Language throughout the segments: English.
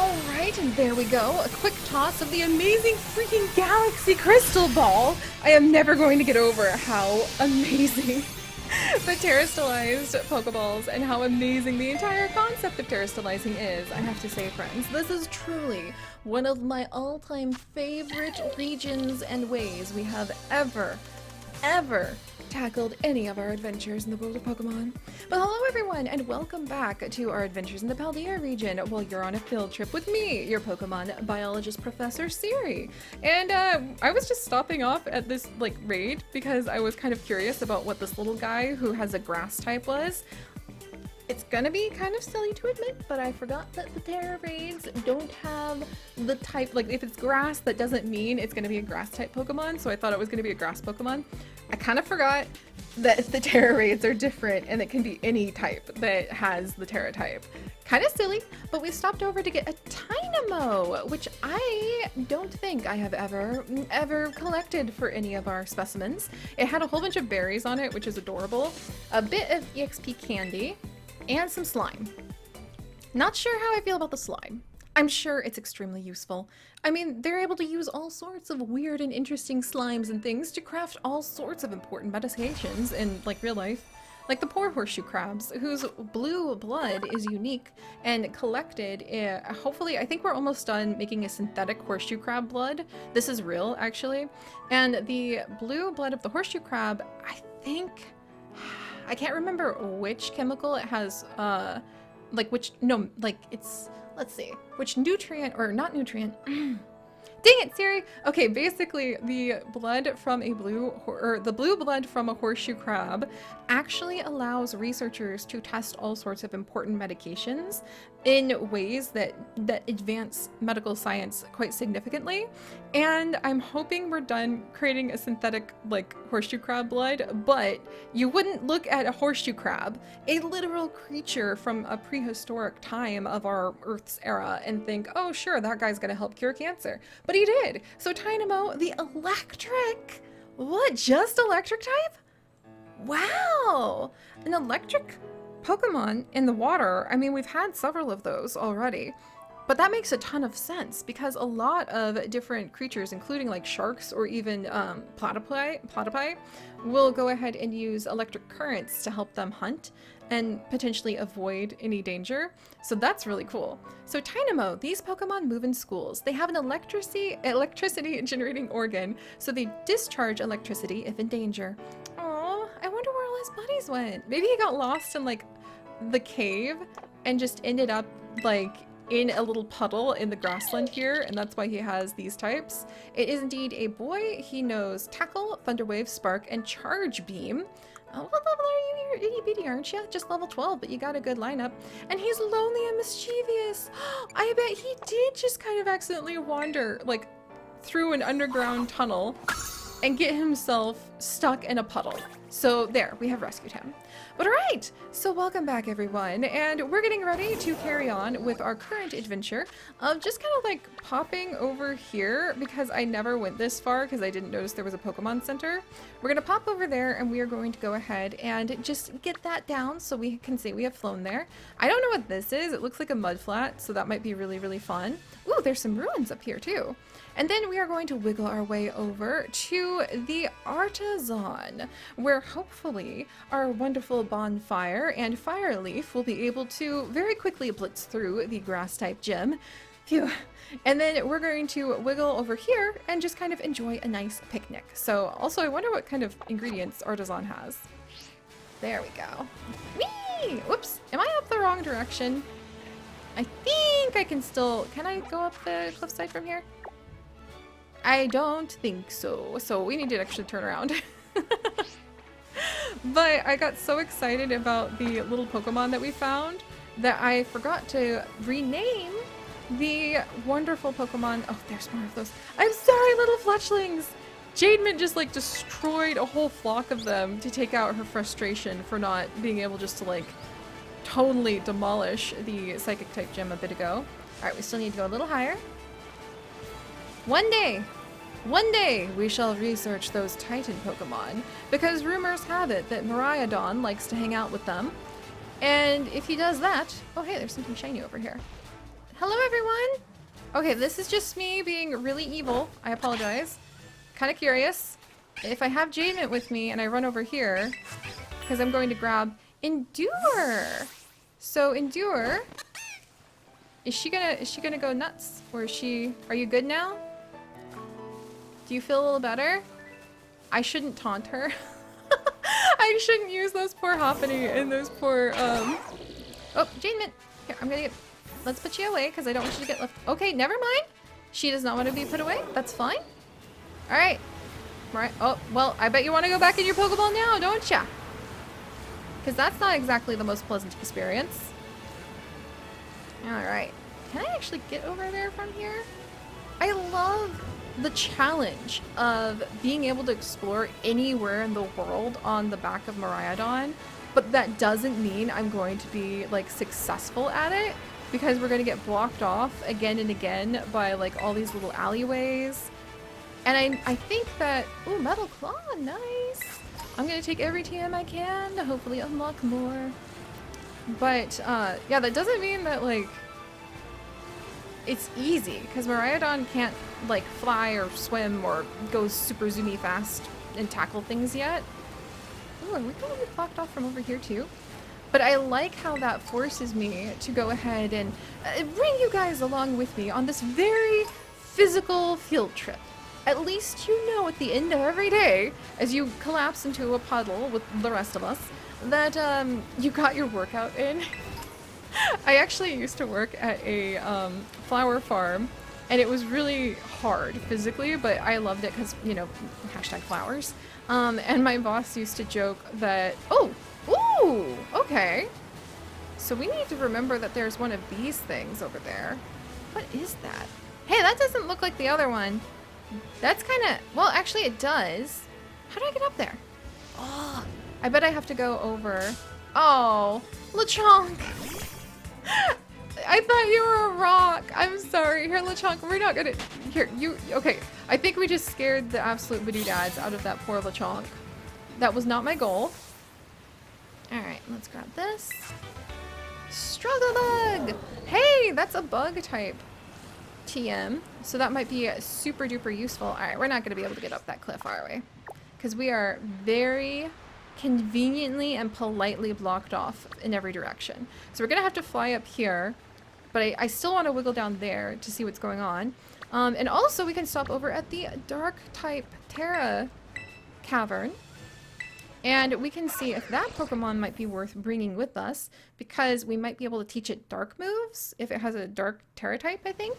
Alright, and there we go. A quick toss of the amazing freaking Galaxy Crystal Ball. I am never going to get over how amazing the terastallized Pokeballs and how amazing the entire concept of terastallizing is. I have to say, friends, this is truly one of my all-time favorite regions and ways we have ever tackled any of our adventures in the world of Pokemon. But hello everyone, and welcome back to our adventures in the Paldea region while you're on a field trip with me, your Pokemon Biologist Professor Seri. And I was just stopping off at this raid because I was kind of curious about what this little guy who has a grass type was. It's gonna be kind of silly to admit, but I forgot that the Terra raids don't have the type, if it's grass, that doesn't mean it's gonna be a grass type Pokemon, so I thought it was gonna be a grass Pokemon. I kind of forgot that the Terra raids are different and it can be any type that has the Terra type. Kind of silly, but we stopped over to get a Tynamo, which I don't think I have ever collected for any of our specimens. It had a whole bunch of berries on it, which is adorable, a bit of EXP candy, and some slime. Not sure how I feel about the slime. I'm sure it's extremely useful. I mean, they're able to use all sorts of weird and interesting slimes and things to craft all sorts of important medications in, real life. Like the poor horseshoe crabs, whose blue blood is unique and collected. Hopefully, I think we're almost done making a synthetic horseshoe crab blood. This is real, actually. And the blue blood of the horseshoe crab, I can't remember which chemical it has, let's see, which nutrient, or not nutrient, dang it, Siri! Okay, basically, the blood from a the blue blood from a horseshoe crab actually allows researchers to test all sorts of important medications in ways that advance medical science quite significantly. And I'm hoping we're done creating a synthetic, horseshoe crab blood, but you wouldn't look at a horseshoe crab, a literal creature from a prehistoric time of our Earth's era, and think, oh sure, that guy's gonna help cure cancer. But he did! So Tynamo, the electric! What, just electric type? Wow! An electric Pokemon in the water. I mean, we've had several of those already, but that makes a ton of sense because a lot of different creatures, including sharks or even platypi, will go ahead and use electric currents to help them hunt and potentially avoid any danger. So that's really cool. So Tynamo, these Pokemon move in schools. They have an electricity generating organ, so they discharge electricity if in danger. Oh, I wonder where all his buddies went. Maybe he got lost in the cave and just ended up in a little puddle in the grassland here, and that's why he has these types. It is indeed a boy. He knows Tackle, Thunder Wave, Spark, and Charge Beam. What level are you? You're itty bitty, aren't you? Just level 12, but you got a good lineup. And he's lonely and mischievous. I bet he did just kind of accidentally wander through an underground tunnel and get himself stuck in a puddle. So there, we have rescued him. But alright, so welcome back everyone, and we're getting ready to carry on with our current adventure of just kind of popping over here because I never went this far because I didn't notice there was a Pokemon Center. We're gonna pop over there and we are going to go ahead and just get that down so we can see we have flown there. I don't know what this is. It looks like a mud flat, so that might be really, really fun. Ooh, there's some ruins up here too. And then we are going to wiggle our way over to the Artisan, where hopefully our wonderful bonfire and fire leaf will be able to very quickly blitz through the grass type gym. Phew. And then we're going to wiggle over here and just kind of enjoy a nice picnic. So also I wonder what kind of ingredients Artisan has. There we go. Whee! Whoops, am I up the wrong direction? I think I can still, can I go up the cliffside from here? I don't think so. So we need to actually turn around. But I got so excited about the little Pokemon that we found that I forgot to rename the wonderful Pokemon. Oh, there's more of those. I'm sorry, little fletchlings! Jademint just destroyed a whole flock of them to take out her frustration for not being able just to totally demolish the psychic type gym a bit ago. Alright, we still need to go a little higher. One day, we shall research those Titan Pokemon, because rumors have it that Miraidon likes to hang out with them. And if he does that, oh hey, there's something shiny over here. Hello, everyone. Okay, this is just me being really evil. I apologize. Kind of curious. If I have Jadement with me and I run over here, because I'm going to grab Endure. So Endure, is she gonna go nuts, or is she? Are you good now? Do you feel a little better? I shouldn't taunt her. I shouldn't use those poor Hoppany and those poor Oh, Jadement. Here, I'm gonna get. Let's put you away because I don't want you to get left. Okay, never mind. She does not want to be put away. That's fine. All right. Right. Oh, well, I bet you want to go back in your Pokeball now, don't ya? Because that's not exactly the most pleasant experience. All right. Can I actually get over there from here? I love the challenge of being able to explore anywhere in the world on the back of Miraidon, but that doesn't mean I'm going to be, like, successful at it, because we're going to get blocked off again and again by, like, all these little alleyways. And I think that... Ooh, Metal Claw, nice! I'm going to take every TM I can to hopefully unlock more. But, yeah, that doesn't mean that, like, it's easy, because Miraidon can't, like, fly or swim or go super zoomy fast and tackle things yet. Ooh, are we going to be blocked off from over here, too? But I like how that forces me to go ahead and bring you guys along with me on this very physical field trip. At least you know at the end of every day, as you collapse into a puddle with the rest of us, that you got your workout in. I actually used to work at a flower farm, and it was really hard physically, but I loved it because, you know, hashtag flowers. And my boss used to joke that, oh, ooh, okay. So we need to remember that there's one of these things over there. What is that? Hey, that doesn't look like the other one. That's kind of, well, actually it does. How do I get up there? Oh, I bet I have to go over. Oh, Lechonk. I thought you were a rock. I'm sorry. Here, Lechonk, we're not gonna, here, you, okay. I think we just scared the absolute badoodads out of that poor Lechonk. That was not my goal. All right, let's grab this. Struggle Bug! Hey, that's a bug type TM, so that might be super duper useful. All right, we're not gonna be able to get up that cliff, are we? Because we are very conveniently and politely blocked off in every direction. So we're gonna have to fly up here, but I still want to wiggle down there to see what's going on. And also we can stop over at the dark type Terra cavern. And we can see if that Pokemon might be worth bringing with us, because we might be able to teach it dark moves if it has a dark Terra type, I think.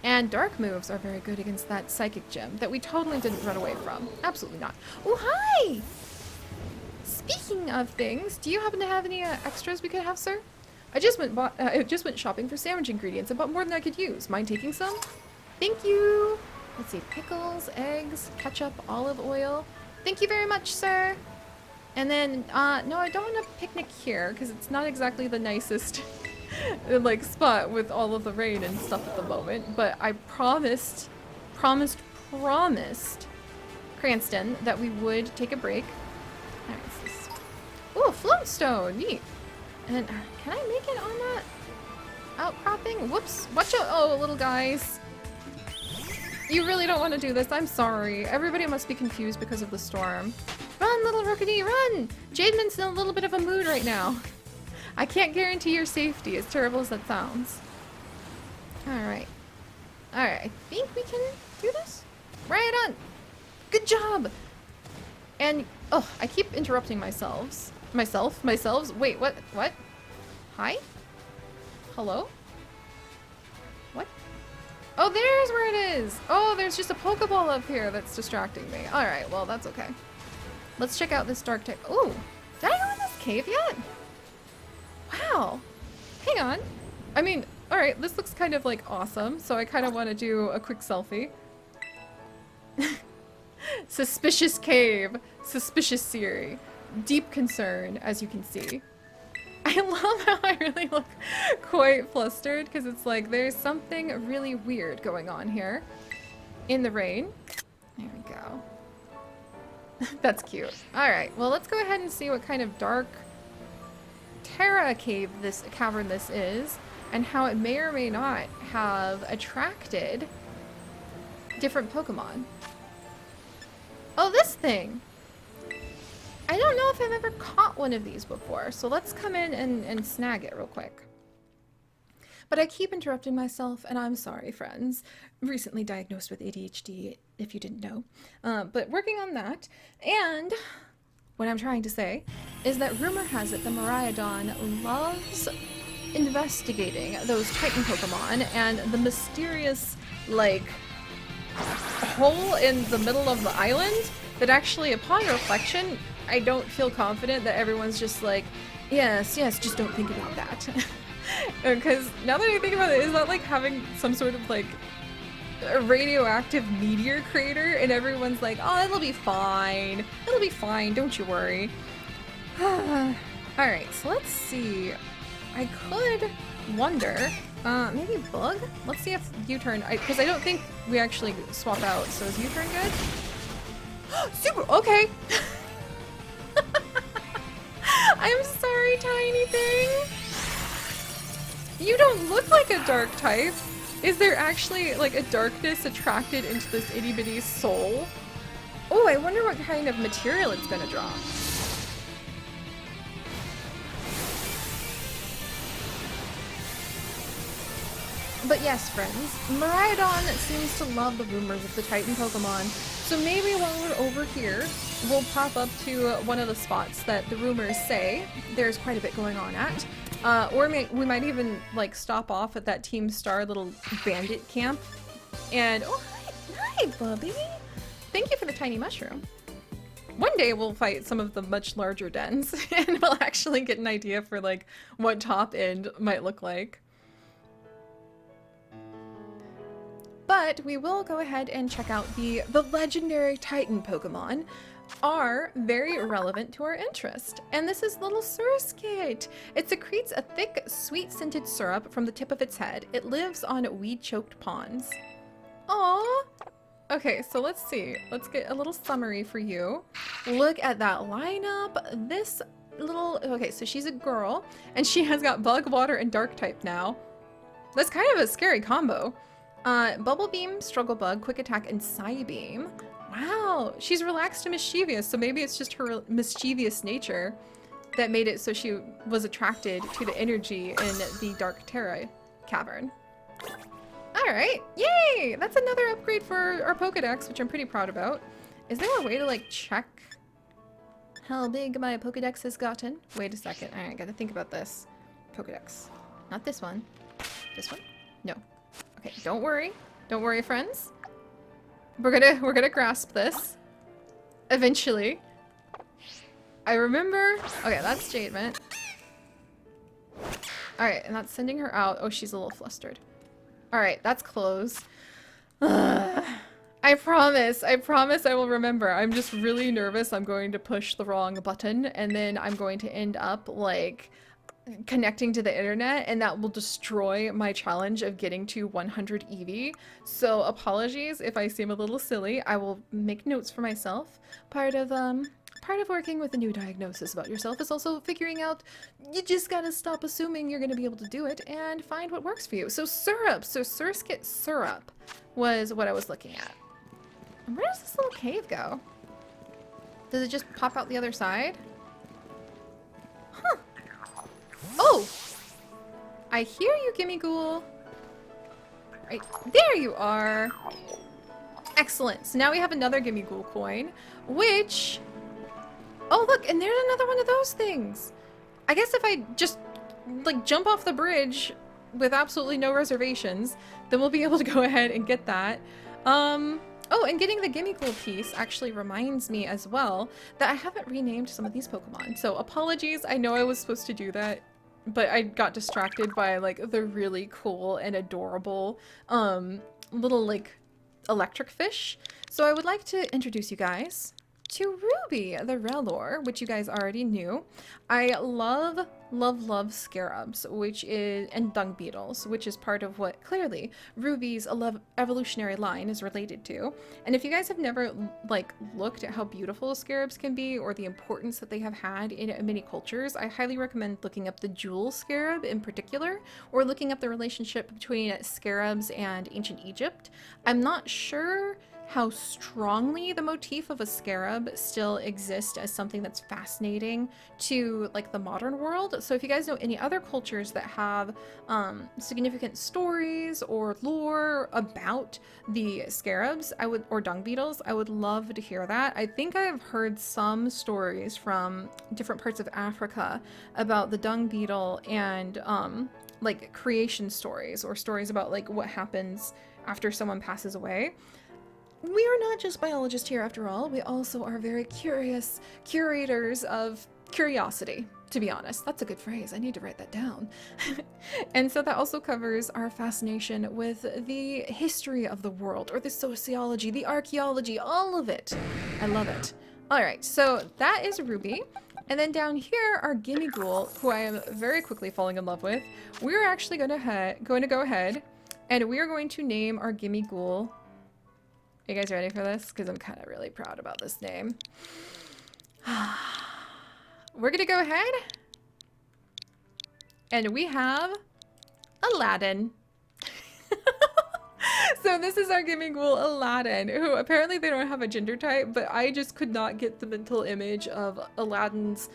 And dark moves are very good against that Psychic Gym that we totally didn't run away from. Absolutely not. Oh, hi! Speaking of things, do you happen to have any extras we could have, sir? I just went shopping for sandwich ingredients and bought more than I could use. Mind taking some? Thank you! Let's see, pickles, eggs, ketchup, olive oil. Thank you very much, sir. And then, no, I don't want to picnic here because it's not exactly the nicest like spot with all of the rain and stuff at the moment. But I promised Cranston that we would take a break. Alright, what's this? Ooh, float stone, neat. And can I make it on that outcropping? Whoops, watch out, oh, little guys. You really don't want to do this. I'm sorry. Everybody must be confused because of the storm. Run, little Rookity, run! Jadement's in a little bit of a mood right now. I can't guarantee your safety, as terrible as that sounds. Alright. Alright, I think we can do this? Right on! Good job! And, oh, I keep interrupting myself. Myself? Wait, what? What? Hi? Hello? What? Oh, there's where it is! Oh, there's just a Pokeball up here that's distracting me. Alright, well, that's okay. Let's check out this dark type. Oh, did I go in this cave yet? Wow. Hang on. I mean, alright, this looks kind of like awesome, so I kind of want to do a quick selfie. Suspicious cave. Suspicious Seri. Deep concern, as you can see. I love how I really look quite flustered, because it's like there's something really weird going on here. In the rain. There we go. That's cute. Alright, well let's go ahead and see what kind of dark Terra cavern this is. and how it may or may not have attracted different Pokemon. Oh, this thing! I don't know if I've ever caught one of these before, so let's come in and snag it real quick. But I keep interrupting myself, and I'm sorry, friends. Recently diagnosed with ADHD, if you didn't know. But working on that, and what I'm trying to say is that rumor has it that Miraidon loves investigating those Titan Pokemon, and the mysterious, like, hole in the middle of the island that actually, upon reflection, I don't feel confident that everyone's just like, yes, just don't think about that. Because now that I think about it, is that like having some sort of like a radioactive meteor crater and everyone's like, oh, it'll be fine, don't you worry. Alright, so let's see. I could wonder, maybe Bug? Let's see if U-turn, because I don't think we actually swap out, so is U-turn good? Super, okay! I'm sorry, tiny thing! You don't look like a dark type. Is there actually like a darkness attracted into this itty bitty soul? Oh, I wonder what kind of material it's gonna drop. But yes, friends, Miraidon seems to love the rumors of the Titan Pokemon, so maybe while we're over here, we'll pop up to one of the spots that the rumors say there's quite a bit going on at. Or we might even like stop off at that Team Star little bandit camp. And oh, hi, Bubby! Thank you for the tiny mushroom. One day we'll fight some of the much larger dens, and we'll actually get an idea for like what top end might look like. But we will go ahead and check out the legendary Titan Pokemon are very relevant to our interest. And this is little Surskit. It secretes a thick, sweet-scented syrup from the tip of its head. It lives on weed-choked ponds. Aww. Okay, so let's see. Let's get a little summary for you. Look at that lineup. This little... Okay, so she's a girl, and she has got Bug, Water, and Dark type now. That's kind of a scary combo. Bubble Beam, Struggle Bug, Quick Attack, and Psybeam. Wow, she's relaxed and mischievous, so maybe it's just her mischievous nature that made it so she was attracted to the energy in the Dark Terra cavern. Alright, yay! That's another upgrade for our Pokedex, which I'm pretty proud about. Is there a way to like check how big my Pokedex has gotten? Wait a second, alright, gotta think about this. Pokedex. Not this one. This one? No. Okay, don't worry, friends. We're gonna grasp this eventually. I remember. Okay, that's Jade Vent. All right, and that's sending her out. Oh, she's a little flustered. All right, that's closed. I promise I will remember. I'm just really nervous. I'm going to push the wrong button, and then I'm going to end up like connecting to the internet, and that will destroy my challenge of getting to 100 EV. So apologies if I seem a little silly. I will make notes for myself. Part of working with a new diagnosis about yourself is also figuring out you just gotta stop assuming you're gonna be able to do it and find what works for you. So syrup, so Surskit syrup was what I was looking at. And where does this little cave go? Does it just pop out the other side? Huh. Oh! I hear you, Gimme Ghoul. Right, there you are. Excellent. So now we have another Gimme Ghoul coin, which... Oh, look, and there's another one of those things. I guess if I just, like, jump off the bridge with absolutely no reservations, then we'll be able to go ahead and get that. Oh, and getting the Gimme Ghoul piece actually reminds me as well that I haven't renamed some of these Pokemon. So apologies, I know I was supposed to do that, but I got distracted by like the really cool and adorable little like electric fish. So I would like to introduce you guys to Ruby, the Rellor, which you guys already knew. I love love scarabs, which is, and dung beetles, which is part of what clearly Ruby's evolutionary line is related to. And if you guys have never like looked at how beautiful scarabs can be or the importance that they have had in many cultures, I highly recommend looking up the jewel scarab in particular, or looking up the relationship between scarabs and ancient Egypt. I'm not sure how strongly the motif of a scarab still exists as something that's fascinating to like the modern world. So if you guys know any other cultures that have significant stories or lore about the scarabs, or dung beetles, I would love to hear that. I think I've heard some stories from different parts of Africa about the dung beetle and like creation stories, or stories about like what happens after someone passes away. We are not just biologists here after all, we also are very curious curators of curiosity, to be honest. That's a good phrase, I need to write that down. And so that also covers our fascination with the history of the world, or the sociology, the archaeology, all of it. I love it. Alright, so that is Ruby. And then down here are Gimme Ghoul, who I am very quickly falling in love with. We're actually going to go ahead and we are going to name our Gimme Ghoul. Are you guys ready for this? Because I'm kind of really proud about this name. We're gonna go ahead and we have Aladdin. So this is our Gimme Ghoul Aladdin, who apparently they don't have a gender type, but I just could not get the mental image of Aladdin's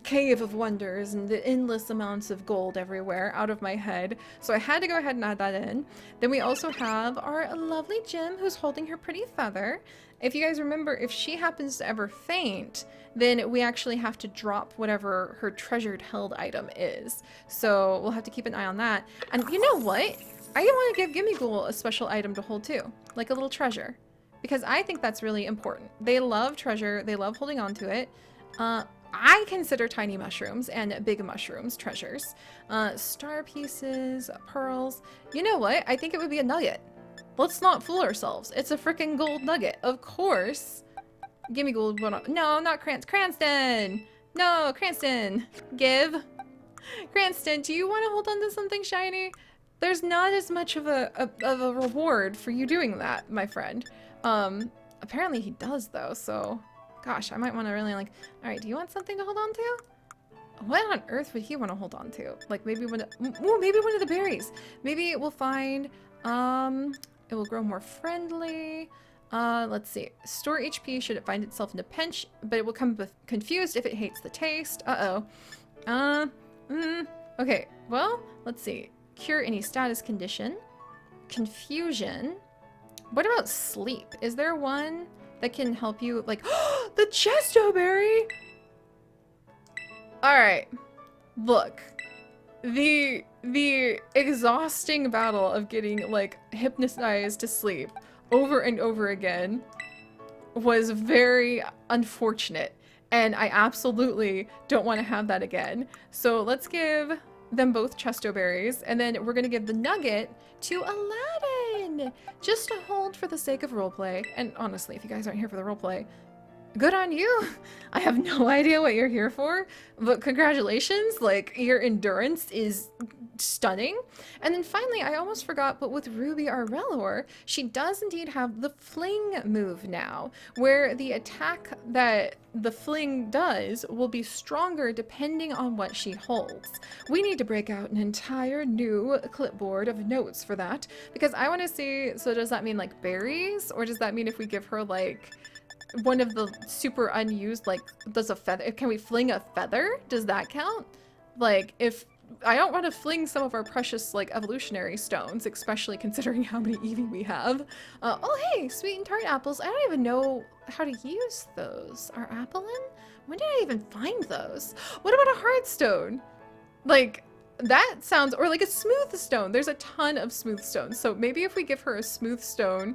cave of wonders and the endless amounts of gold everywhere out of my head. So I had to go ahead and add that in. Then we also have our lovely Gem, who's holding her pretty feather. If you guys remember, if she happens to ever faint, then we actually have to drop whatever her treasured held item is. So we'll have to keep an eye on that. And you know what? I want to give Gimme Ghoul a special item to hold too, like a little treasure, because I think that's really important. They love treasure, they love holding on to it. I consider tiny mushrooms and big mushrooms treasures. Star pieces, pearls. You know what? I think it would be a nugget. Let's not fool ourselves. It's a freaking gold nugget. Of course. Gimme Ghoul. No, not Cranston. No, Cranston. Give. Cranston, do you want to hold on to something shiny? There's not as much of a reward for you doing that, my friend. Apparently he does though, so gosh, I might want to really like, all right, do you want something to hold on to? What on earth would he want to hold on to? Like maybe maybe one of the berries. Maybe we'll find, it will grow more friendly. Let's see. Store HP should it find itself in a pinch, but it will come confused if it hates the taste. Okay, well, let's see. Cure any status condition. Confusion. What about sleep? Is there one that can help you, like, the Chesto Berry? Alright. Look. The exhausting battle of getting, like, hypnotized to sleep over and over again was very unfortunate. And I absolutely don't want to have that again. So let's give them both Chesto Berries, and then we're gonna give the nugget to Aladdin, just to hold for the sake of roleplay. And honestly, if you guys aren't here for the roleplay, good on you. I have no idea what you're here for, but congratulations, like your endurance is stunning. And then finally, I almost forgot, but with Ruby our Relor, she does indeed have the fling move now, where the attack that the fling does will be stronger depending on what she holds. We need to break out an entire new clipboard of notes for that, because I want to see, so does that mean like berries, or does that mean if we give her like one of the super unused, like, does a feather, can we fling a feather? Does that count? Like, if I don't want to fling some of our precious, like, evolutionary stones, especially considering how many Eevee we have. Oh, hey, sweet and tart apples. I don't even know how to use those. Are Apelin? When did I even find those? What about a hard stone? Like, that sounds, or like a smooth stone. There's a ton of smooth stones. So maybe if we give her a smooth stone,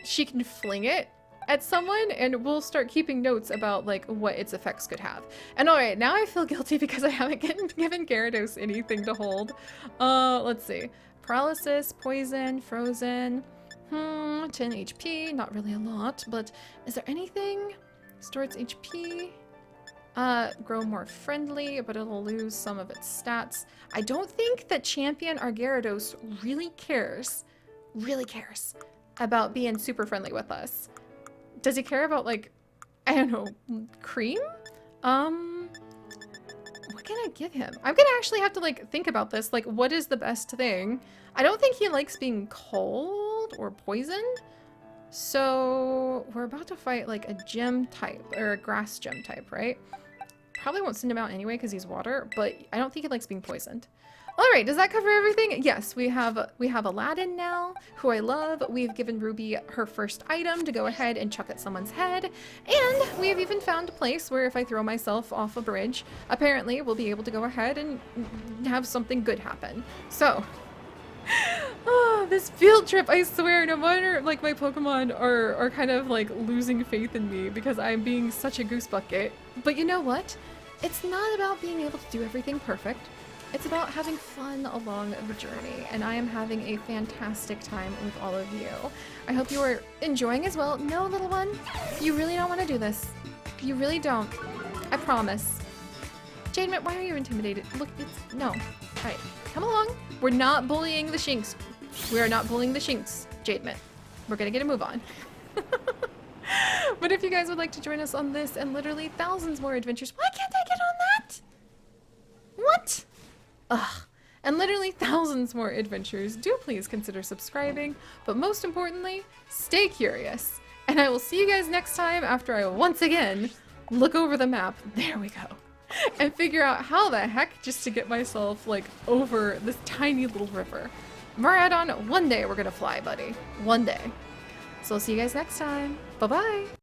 she can fling it at someone, and we'll start keeping notes about like what its effects could have. And all right, now I feel guilty because I haven't given Gyarados anything to hold. Let's see. Paralysis, poison, frozen. 10 HP, not really a lot, but is there anything? Store its HP. Grow more friendly, but it'll lose some of its stats. I don't think that Champion Gyarados really cares about being super friendly with us. Does he care about, like, I don't know, cream? What can I give him? I'm gonna actually have to, like, think about this. Like, what is the best thing? I don't think he likes being cold or poisoned. So we're about to fight, like, a gym type, or a grass gym type, right? Probably won't send him out anyway because he's water, but I don't think he likes being poisoned. All right, does that cover everything? Yes, we have Aladdin now, who I love. We've given Ruby her first item to go ahead and chuck at someone's head. And we have even found a place where if I throw myself off a bridge, apparently we'll be able to go ahead and have something good happen. So, oh, this field trip, I swear, no wonder like my Pokemon are kind of like losing faith in me because I'm being such a goose bucket. But you know what? It's not about being able to do everything perfect. It's about having fun along the journey, and I am having a fantastic time with all of you. I hope you are enjoying as well. No, little one, you really don't want to do this. You really don't. I promise. Jademit, why are you intimidated? Look, it's... No. All right, come along. We're not bullying the Shinx. We are not bullying the Shinx, Jademit. We're gonna get a move on. But if you guys would like to join us on this and literally thousands more adventures, why can't I get on that? What? Ugh. And literally thousands more adventures, do please consider subscribing. But most importantly, stay curious. And I will see you guys next time after I once again look over the map. There we go. And figure out how the heck just to get myself like over this tiny little river. Maradon, one day we're gonna fly, buddy. One day. So I'll see you guys next time. Bye-bye.